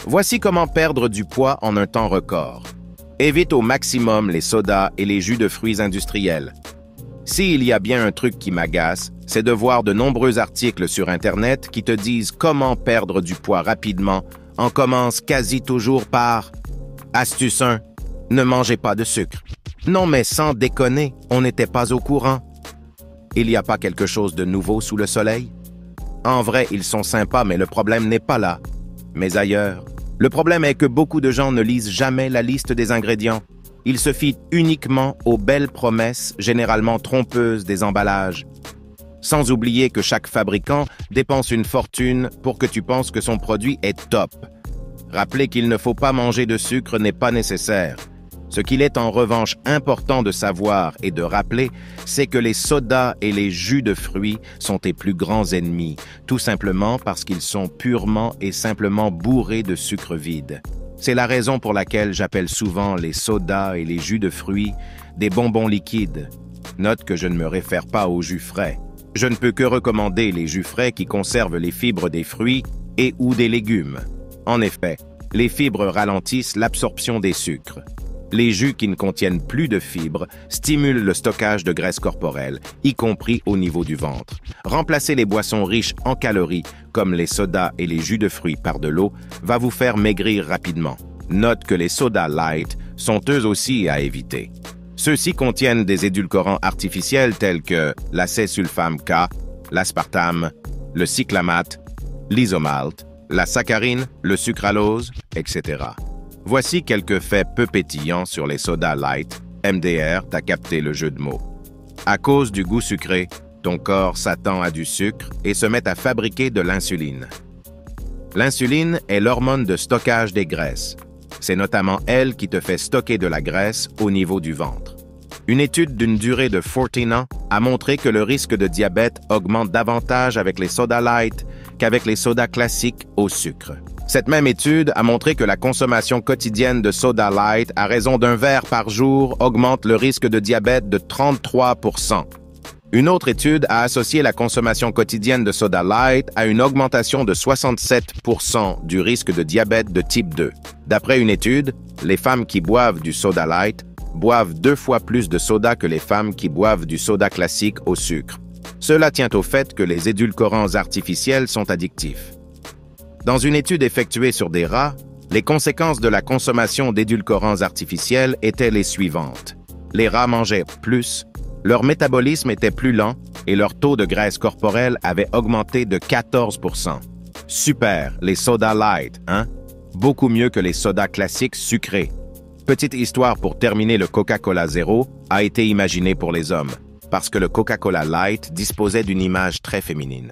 Voici comment perdre du poids en un temps record. Évite au maximum les sodas et les jus de fruits industriels. S'il y a bien un truc qui m'agace, c'est de voir de nombreux articles sur Internet qui te disent comment perdre du poids rapidement. On commence quasi toujours par « Astuce 1, ne mangez pas de sucre ». Non mais sans déconner, on n'était pas au courant. Il n'y a pas quelque chose de nouveau sous le soleil? En vrai, ils sont sympas, mais le problème n'est pas là, mais ailleurs. Le problème est que beaucoup de gens ne lisent jamais la liste des ingrédients. Ils se fient uniquement aux belles promesses, généralement trompeuses, des emballages. Sans oublier que chaque fabricant dépense une fortune pour que tu penses que son produit est top. Rappeler qu'il ne faut pas manger de sucre n'est pas nécessaire. Ce qu'il est en revanche important de savoir et de rappeler, c'est que les sodas et les jus de fruits sont tes plus grands ennemis, tout simplement parce qu'ils sont purement et simplement bourrés de sucre vide. C'est la raison pour laquelle j'appelle souvent les sodas et les jus de fruits des bonbons liquides. Note que je ne me réfère pas aux jus frais. Je ne peux que recommander les jus frais qui conservent les fibres des fruits et ou des légumes. En effet, les fibres ralentissent l'absorption des sucres. Les jus qui ne contiennent plus de fibres stimulent le stockage de graisse corporelle, y compris au niveau du ventre. Remplacer les boissons riches en calories, comme les sodas et les jus de fruits par de l'eau, va vous faire maigrir rapidement. Note que les sodas light sont eux aussi à éviter. Ceux-ci contiennent des édulcorants artificiels tels que l'acésulfame K, l'aspartame, le cyclamate, l'isomalt, la saccharine, le sucralose, etc. Voici quelques faits peu pétillants sur les sodas light. MDR, t'as capté le jeu de mots. À cause du goût sucré, ton corps s'attend à du sucre et se met à fabriquer de l'insuline. L'insuline est l'hormone de stockage des graisses. C'est notamment elle qui te fait stocker de la graisse au niveau du ventre. Une étude d'une durée de 14 ans a montré que le risque de diabète augmente davantage avec les sodas light qu'avec les sodas classiques au sucre. Cette même étude a montré que la consommation quotidienne de soda light à raison d'un verre par jour augmente le risque de diabète de 33%. Une autre étude a associé la consommation quotidienne de soda light à une augmentation de 67% du risque de diabète de type 2. D'après une étude, les femmes qui boivent du soda light boivent 2 fois plus de soda que les femmes qui boivent du soda classique au sucre. Cela tient au fait que les édulcorants artificiels sont addictifs. Dans une étude effectuée sur des rats, les conséquences de la consommation d'édulcorants artificiels étaient les suivantes. Les rats mangeaient plus, leur métabolisme était plus lent et leur taux de graisse corporelle avait augmenté de 14%. Super, les sodas light, hein? Beaucoup mieux que les sodas classiques sucrés. Petite histoire pour terminer, le Coca-Cola Zero a été imaginé pour les hommes, parce que le Coca-Cola Light disposait d'une image très féminine.